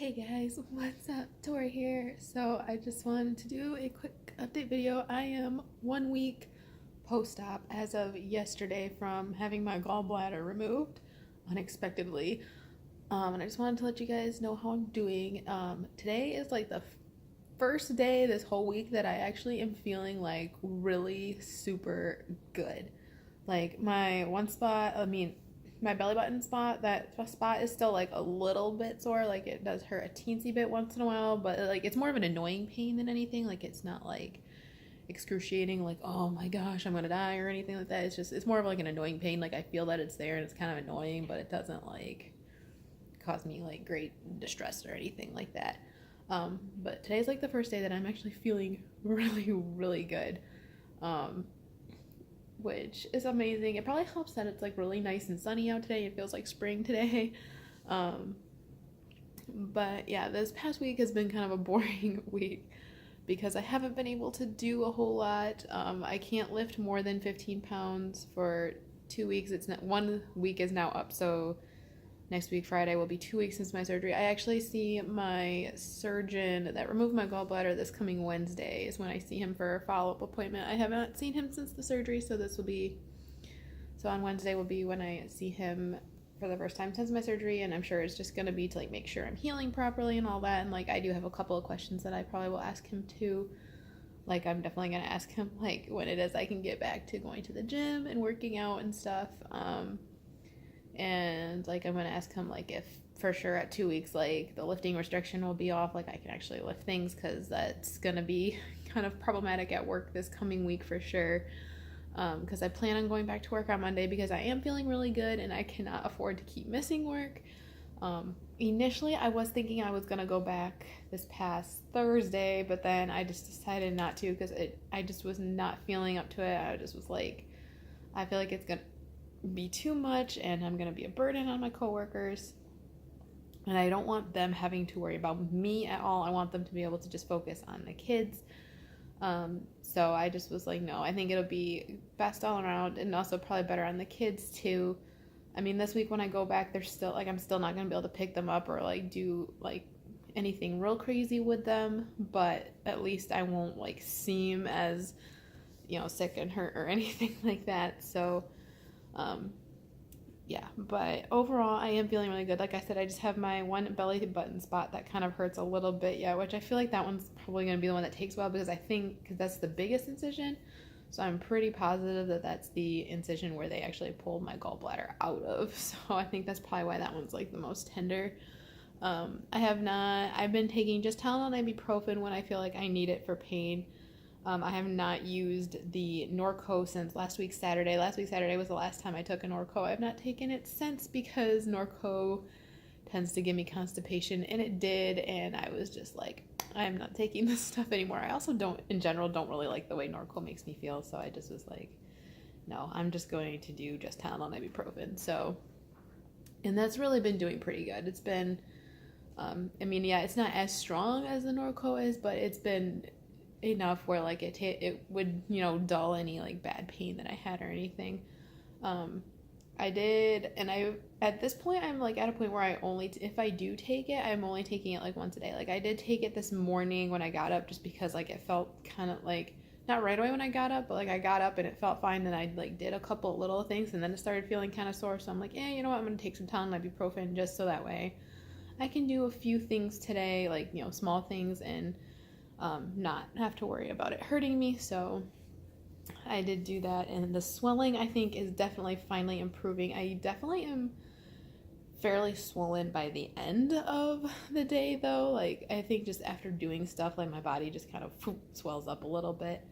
Hey guys, what's up? Tori here. So I just wanted to do a quick update video. I am 1 week post-op as of yesterday from having my gallbladder removed unexpectedly. And I just wanted to let you guys know how I'm doing. Today is like the first day this whole week that I actually am feeling like really super good. Like my belly button spot, that spot is still like a little bit sore. Like it does hurt a teensy bit once in a while, but like it's more of an annoying pain than anything. Like it's not like excruciating, like oh my gosh, I'm gonna die or anything like that. It's more of like an annoying pain. Like I feel that it's there and it's kind of annoying, but it doesn't like cause me like great distress or anything like that. But today's like the first day that I'm actually feeling really, really good. Which is amazing. It probably helps that it's like really nice and sunny out today. It feels like spring today. Um, but yeah, this past week has been kind of a boring week because I haven't been able to do a whole lot. I can't lift more than 15 pounds for 2 weeks. It's not 1 week is now up, so next week, Friday, will be 2 weeks since my surgery. I actually see my surgeon that removed my gallbladder this coming Wednesday is when I see him for a follow-up appointment. I have not seen him since the surgery, so on Wednesday will be when I see him for the first time since my surgery, and I'm sure it's just going to be to like make sure I'm healing properly and all that. And like I do have a couple of questions that I probably will ask him too. Like I'm definitely going to ask him like when it is I can get back to going to the gym and working out and stuff. And like I'm gonna ask him like if for sure at 2 weeks like the lifting restriction will be off, like I can actually lift things, because that's gonna be kind of problematic at work this coming week for sure. Because I plan on going back to work on Monday because I am feeling really good and I cannot afford to keep missing work. Initially I was thinking I was gonna go back this past Thursday, but then I just decided not to because I just was not feeling up to it. I just was like, I feel like it's gonna be too much and I'm gonna be a burden on my coworkers, and I don't want them having to worry about me at all. I want them to be able to just focus on the kids. So I just was like, no, I think it'll be best all around, and also probably better on the kids too. I mean, this week when I go back, they're still like, I'm still not gonna be able to pick them up or like do like anything real crazy with them, but at least I won't like seem as, sick and hurt or anything like that. So yeah, but overall I am feeling really good. Like I said, I just have my one belly button spot that kind of hurts a little bit, yeah, which I feel like that one's probably going to be the one that takes a while because that's the biggest incision. So I'm pretty positive that that's the incision where they actually pulled my gallbladder out of. So I think that's probably why that one's like the most tender. I've been taking just Tylenol and ibuprofen when I feel like I need it for pain. I have not used the Norco since last week Saturday. Last week Saturday was the last time I took a Norco. I've not taken it since because Norco tends to give me constipation, and it did, and I was just like, I am not taking this stuff anymore. I also don't really like the way Norco makes me feel, so I just was like, no, I'm just going to do just Tylenol and ibuprofen. So, and that's really been doing pretty good. It's been, it's not as strong as the Norco is, but it's been enough where like it would dull any like bad pain that I had or anything. At this point I'm like at a point where if I do take it, I'm only taking it like once a day. Like I did take it this morning when I got up, just because like it felt kind of like not right away when I got up, but like I got up and it felt fine, and I like did a couple little things and then it started feeling kind of sore. So I'm like, you know what, I'm gonna take some Tylenol ibuprofen just so that way I can do a few things today, like small things, and not have to worry about it hurting me. So I did do that, and the swelling I think is definitely finally improving. I definitely am fairly swollen by the end of the day though. Like I think just after doing stuff, like my body just kind of swells up a little bit.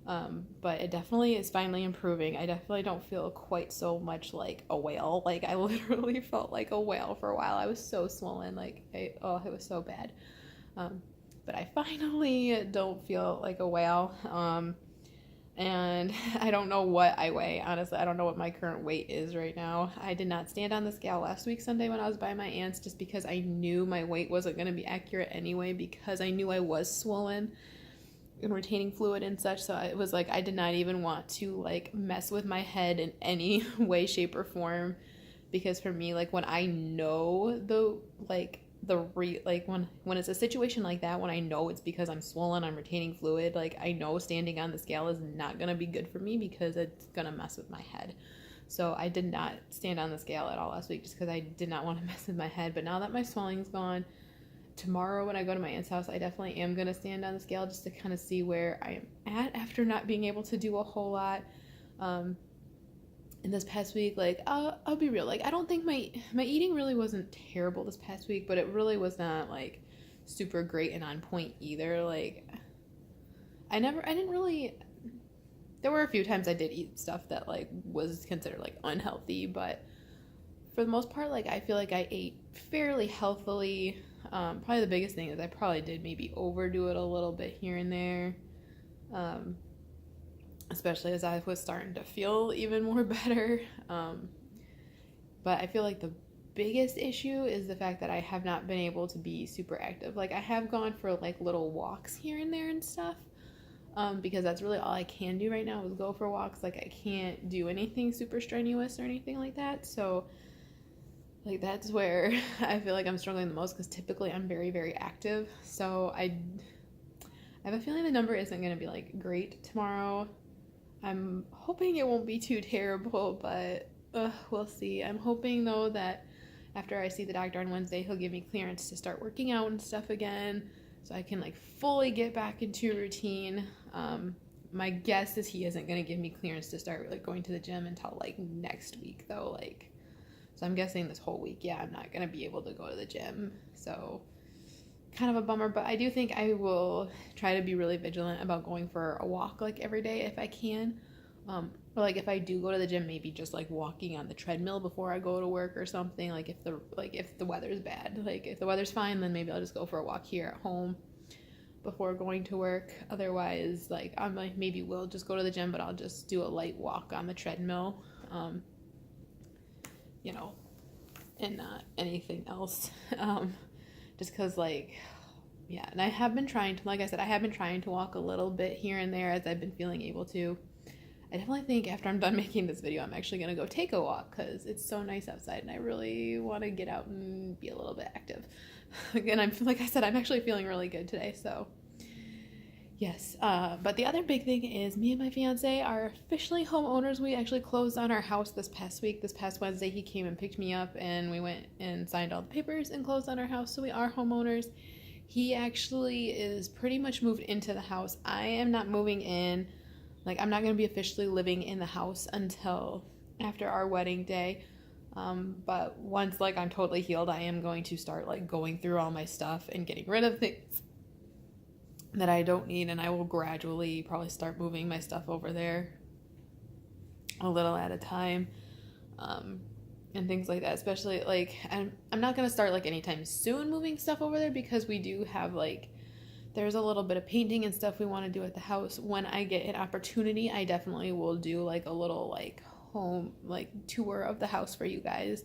But it definitely is finally improving. I definitely don't feel quite so much like a whale. Like I literally felt like a whale for a while. I was so swollen, like it was so bad. But I finally don't feel like a whale. And I don't know what I weigh. Honestly, I don't know what my current weight is right now. I did not stand on the scale last week Sunday when I was by my aunt's, just because I knew my weight wasn't going to be accurate anyway, because I knew I was swollen and retaining fluid and such. So it was like I did not even want to like mess with my head in any way, shape, or form, because for me, like when I know like when it's a situation like that, when I know it's because I'm swollen, I'm retaining fluid, like I know standing on the scale is not gonna be good for me because it's gonna mess with my head. So I did not stand on the scale at all last week just because I did not want to mess with my head. But now that my swelling's gone, tomorrow when I go to my aunt's house, I definitely am gonna stand on the scale just to kind of see where I am at after not being able to do a whole lot. And this past week, like I'll be real, like I don't think my eating really wasn't terrible this past week, but it really was not like super great and on point either. Like I didn't really, there were a few times I did eat stuff that like was considered like unhealthy, but for the most part, like I feel like I ate fairly healthily. Probably the biggest thing is I probably did maybe overdo it a little bit here and there. Especially as I was starting to feel even more better. But I feel like the biggest issue is the fact that I have not been able to be super active. Like I have gone for like little walks here and there and stuff, because that's really all I can do right now is go for walks. Like I can't do anything super strenuous or anything like that. So like that's where I feel like I'm struggling the most because typically I'm very, very active. So I have a feeling the number isn't going to be like great tomorrow. I'm hoping it won't be too terrible, but we'll see. I'm hoping though that after I see the doctor on Wednesday, he'll give me clearance to start working out and stuff again so I can like fully get back into routine. My guess is he isn't going to give me clearance to start like going to the gym until like next week though. Like, so I'm guessing this whole week, yeah, I'm not going to be able to go to the gym. So kind of a bummer, but I do think I will try to be really vigilant about going for a walk like every day if I can. Or like if I do go to the gym, maybe just like walking on the treadmill before I go to work or something. Like if the weather's bad, like if the weather's fine, then maybe I'll just go for a walk here at home before going to work. Otherwise, like I'm like maybe will just go to the gym, but I'll just do a light walk on the treadmill, and not anything else. Just because, like, yeah, and I have been trying to, like I said, I have been trying to walk a little bit here and there as I've been feeling able to. I definitely think after I'm done making this video, I'm actually going to go take a walk because it's so nice outside and I really want to get out and be a little bit active. Again, like I said, I'm actually feeling really good today, so yes. But the other big thing is me and my fiance are officially homeowners. We actually closed on our house this past week. This past Wednesday, he came and picked me up and we went and signed all the papers and closed on our house. So we are homeowners. He actually is pretty much moved into the house. I am not moving in. Like, I'm not going to be officially living in the house until after our wedding day. But once, like, I'm totally healed, I am going to start, like, going through all my stuff and getting rid of things that I don't need, and I will gradually probably start moving my stuff over there a little at a time, and things like that. Especially like I'm not gonna start like anytime soon moving stuff over there because we do have like there's a little bit of painting and stuff we want to do at the house. When I get an opportunity, I definitely will do like a little like home like tour of the house for you guys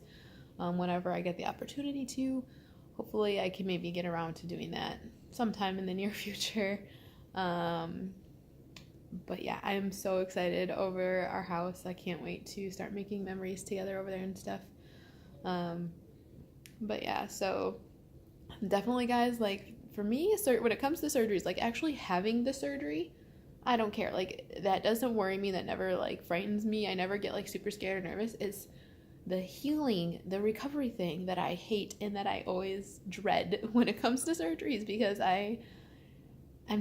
whenever I get the opportunity to. Hopefully I can maybe get around to doing that sometime in the near future. But yeah, I'm so excited over our house. I can't wait to start making memories together over there and stuff. But yeah, so definitely guys, like for me, when it comes to surgeries, like actually having the surgery, I don't care. Like that doesn't worry me. That never like frightens me. I never get like super scared or nervous. It's the healing, the recovery thing that I hate and that I always dread when it comes to surgeries because I'm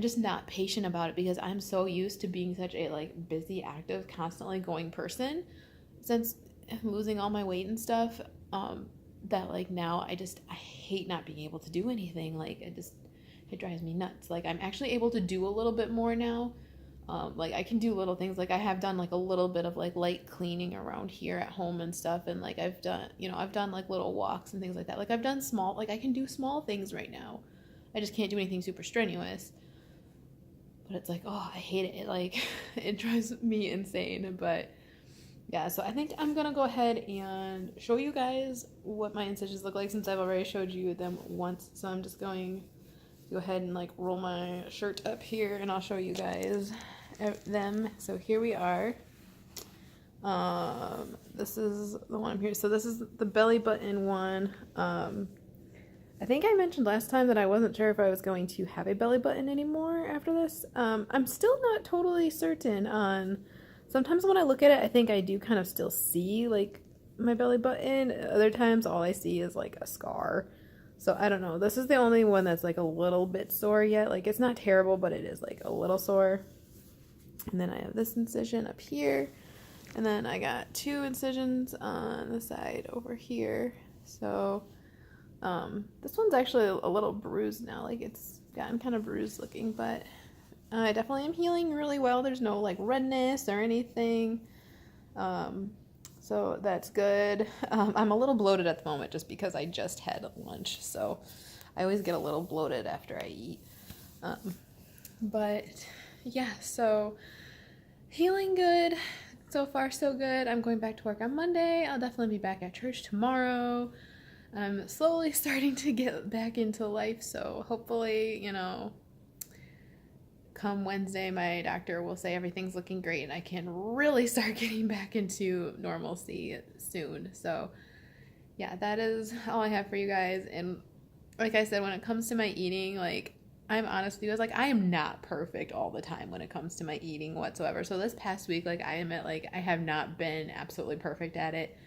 just not patient about it because I'm so used to being such a like busy, active, constantly going person since losing all my weight and stuff, that like now I hate not being able to do anything. Like it drives me nuts. Like I'm actually able to do a little bit more now. Like I can do little things. Like I have done like a little bit of like light cleaning around here at home and stuff. And like I've done like little walks and things like that. Like I've done I can do small things right now. I just can't do anything super strenuous. But it's like, oh, I hate it. Like it drives me insane. But yeah, so I think I'm going to go ahead and show you guys what my incisions look like since I've already showed you them once. So I'm just going to go ahead and like roll my shirt up here and I'll show you guys them. So here we are. This is the one here. So this is the belly button one. I think I mentioned last time that I wasn't sure if I was going to have a belly button anymore after this. I'm still not totally certain on. Sometimes when I look at it, I think I do kind of still see like my belly button. Other times, all I see is like a scar. So I don't know. This is the only one that's like a little bit sore yet. Like it's not terrible, but it is like a little sore. And then I have this incision up here. And then I got 2 incisions on the side over here. So this one's actually a little bruised now. Like it's gotten kind of bruised looking, but I definitely am healing really well. There's no like redness or anything. So that's good. I'm a little bloated at the moment just because I just had lunch. So I always get a little bloated after I eat. But yeah, so healing good. So far, so good. I'm going back to work on Monday. I'll definitely be back at church tomorrow. I'm slowly starting to get back into life, so hopefully, you know, come Wednesday, my doctor will say everything's looking great and I can really start getting back into normalcy soon. So, yeah, that is all I have for you guys. And like I said, when it comes to my eating, like, I'm honest with you guys, like, I am not perfect all the time when it comes to my eating whatsoever. So this past week, like, I admit, like, I have not been absolutely perfect at it,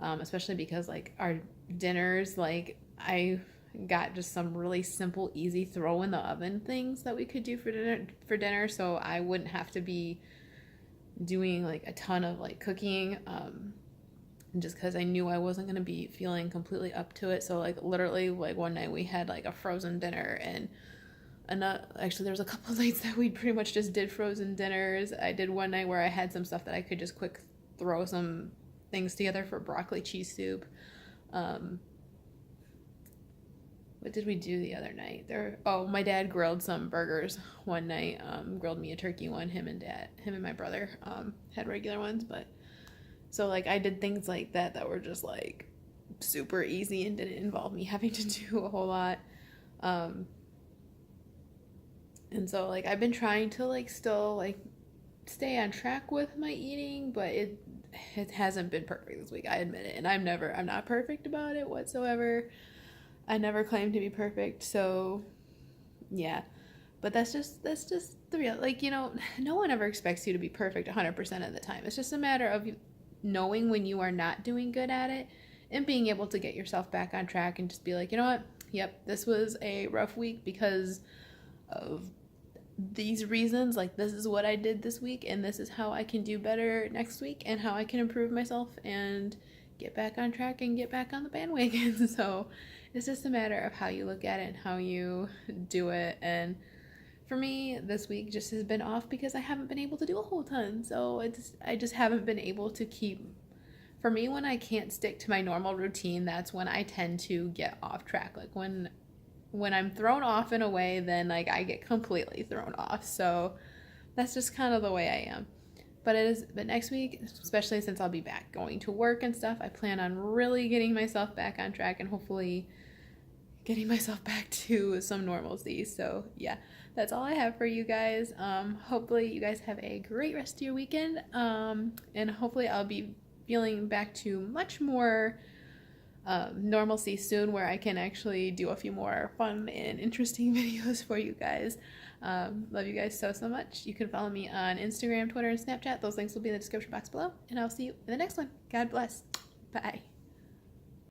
especially because, like, our dinners, like, I got just some really simple, easy throw in the oven things that we could do for dinner, so I wouldn't have to be doing, like, a ton of, like, cooking, just because I knew I wasn't going to be feeling completely up to it. So, like, literally, like, one night we had, like, a frozen dinner, and actually, there was a couple of nights that we pretty much just did frozen dinners. I did one night where I had some stuff that I could just quick throw some things together for broccoli cheese soup. What did we do the other night? My dad grilled some burgers one night. Grilled me a turkey one. Him and my brother had regular ones, but so like I did things like that were just like super easy and didn't involve me having to do a whole lot. And so, like, I've been trying to, like, still, like, stay on track with my eating, but it hasn't been perfect this week, I admit it. And I'm not perfect about it whatsoever. I never claim to be perfect, so, yeah. But that's just the real, like, you know, no one ever expects you to be perfect 100% of the time. It's just a matter of knowing when you are not doing good at it and being able to get yourself back on track and just be like, you know what, yep, this was a rough week because of these reasons, like this is what I did this week and this is how I can do better next week and how I can improve myself and get back on track and get back on the bandwagon. So it's just a matter of how you look at it and how you do it. And for me, this week just has been off because I haven't been able to do a whole ton. So I just haven't been able to keep. For me, when I can't stick to my normal routine, that's when I tend to get off track. Like when I'm thrown off in a way, then like I get completely thrown off. So that's just kind of the way I am. But next week, especially since I'll be back going to work and stuff, I plan on really getting myself back on track and hopefully getting myself back to some normalcy. So yeah, that's all I have for you guys. Hopefully you guys have a great rest of your weekend. And hopefully I'll be feeling back to much more normalcy soon, where I can actually do a few more fun and interesting videos for you guys. Love you guys so much. You can follow me on Instagram, Twitter, and Snapchat. Those links will be in the description box below, and I'll see you in the next one. God bless. Bye.